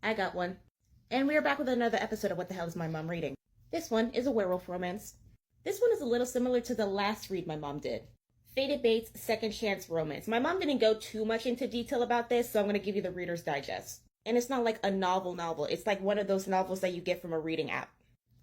I got one. And we are back with another episode of What the Hell Is My Mom Reading? This one is a werewolf romance. This one is a little similar to the last read my mom did. Fated Bates' Second Chance Romance. My mom didn't go too much into detail about this, so I'm going to give you the Reader's Digest. And it's not like a novel. It's like one of those novels that you get from a reading app.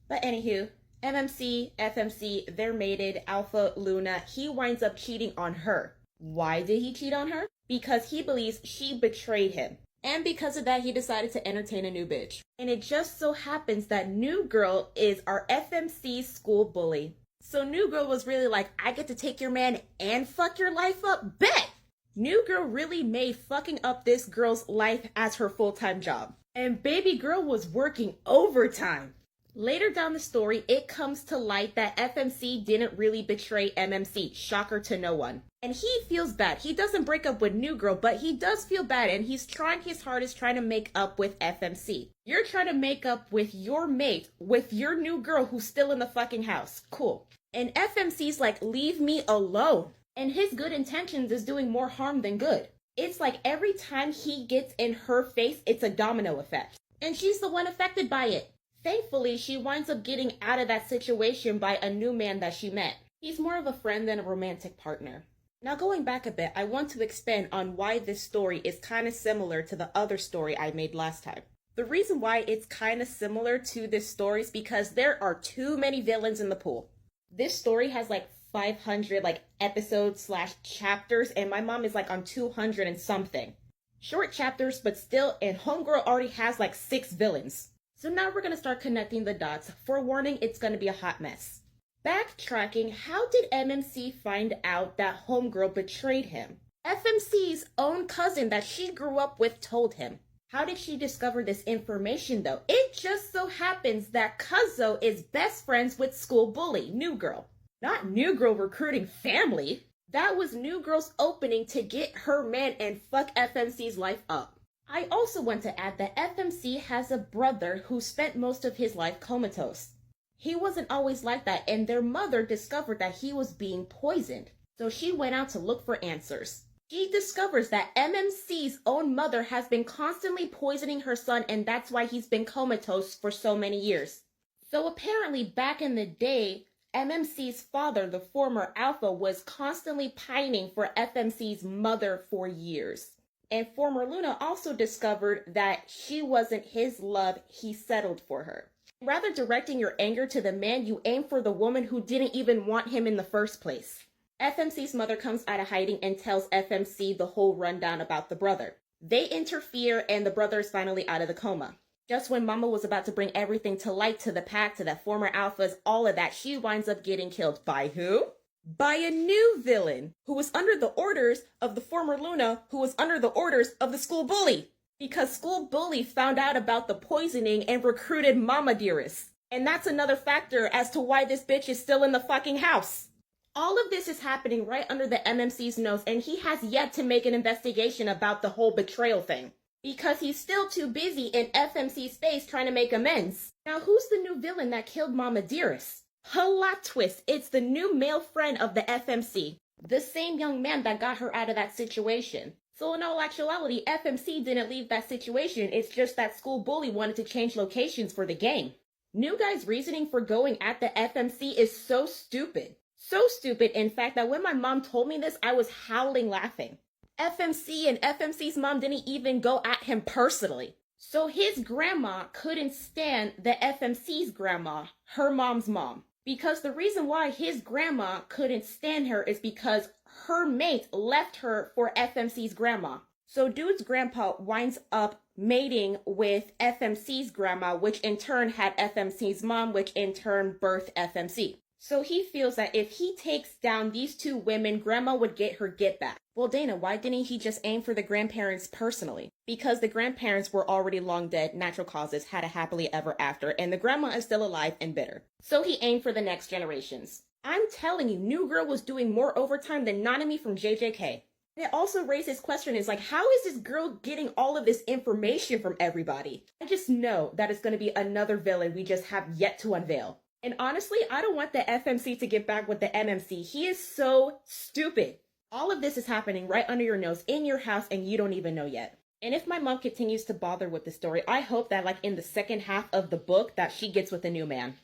But anywho, MMC, FMC, they're mated, Alpha, Luna, he winds up cheating on her. Why did he cheat on her? Because he believes she betrayed him. And because of that, he decided to entertain a new bitch. And it just so happens that New Girl is our FMC's school bully. So New Girl was really like, I get to take your man and fuck your life up? Bet! New Girl really made fucking up this girl's life as her full-time job. And baby girl was working overtime. Later down the story, it comes to light that FMC didn't really betray MMC. Shocker to no one. And he feels bad. He doesn't break up with New Girl, but he does feel bad, and he's trying his hardest trying to make up with FMC. You're trying to make up with your mate, with your new girl who's still in the fucking house. Cool. And FMC's like, leave me alone. And his good intentions is doing more harm than good. It's like every time he gets in her face, it's a domino effect. And she's the one affected by it. Thankfully, she winds up getting out of that situation by a new man that she met. He's more of a friend than a romantic partner. Now going back a bit, I want to expand on why this story is kind of similar to the other story I made last time. The reason why it's kind of similar to this story is because there are too many villains in the pool. This story has like 500 episodes / chapters, and my mom is like on 200 and something. Short chapters, but still, and Homegirl already has like 6 villains. So now we're going to start connecting the dots. Forewarning, it's going to be a hot mess. Backtracking, how did MMC find out that Homegirl betrayed him? FMC's own cousin that she grew up with told him. How did she discover this information though? It just so happens that Cuzzo is best friends with school bully, New Girl. Not New Girl recruiting family. That was New Girl's opening to get her man and fuck FMC's life up. I also want to add that FMC has a brother who spent most of his life comatose. He wasn't always like that, and their mother discovered that he was being poisoned. So she went out to look for answers. She discovers that MMC's own mother has been constantly poisoning her son, and that's why he's been comatose for so many years. So apparently back in the day, MMC's father, the former Alpha, was constantly pining for FMC's mother for years. And former Luna also discovered that she wasn't his love, he settled for her. Rather directing your anger to the man, you aim for the woman who didn't even want him in the first place. FMC's mother comes out of hiding and tells FMC the whole rundown about the brother. They interfere and the brother is finally out of the coma. Just when Mama was about to bring everything to light, to the pack, to the former Alphas, all of that, she winds up getting killed. By who? By a new villain who was under the orders of the former Luna, who was under the orders of the school bully. Because school bully found out about the poisoning and recruited Mama Dearest. And that's another factor as to why this bitch is still in the fucking house. All of this is happening right under the MMC's nose, and he has yet to make an investigation about the whole betrayal thing. Because he's still too busy in FMC's face trying to make amends. Now who's the new villain that killed Mama Dearest? Plot twist, it's the new male friend of the FMC. The same young man that got her out of that situation. So in all actuality, FMC didn't leave that situation, it's just that school bully wanted to change locations for the game. New Guy's reasoning for going at the FMC is so stupid. So stupid, in fact, that when my mom told me this, I was howling laughing. FMC and FMC's mom didn't even go at him personally. So his grandma couldn't stand the FMC's grandma, her mom's mom. Because the reason why his grandma couldn't stand her is because her mate left her for FMC's grandma. So dude's grandpa winds up mating with FMC's grandma, which in turn had FMC's mom, which in turn birthed FMC. So he feels that if he takes down these two women, grandma would get her get back. Well, Dana, why didn't he just aim for the grandparents personally? Because the grandparents were already long dead, natural causes, had a happily ever after, and the grandma is still alive and bitter. So he aimed for the next generations. I'm telling you, New Girl was doing more overtime than Nanami from JJK. And it also raises question is like, how is this girl getting all of this information from everybody? I just know that it's going to be another villain we just have yet to unveil. And honestly, I don't want the FMC to get back with the MMC. He is so stupid. All of this is happening right under your nose in your house and you don't even know yet. And if my mom continues to bother with the story, I hope that like in the second half of the book that she gets with a new man.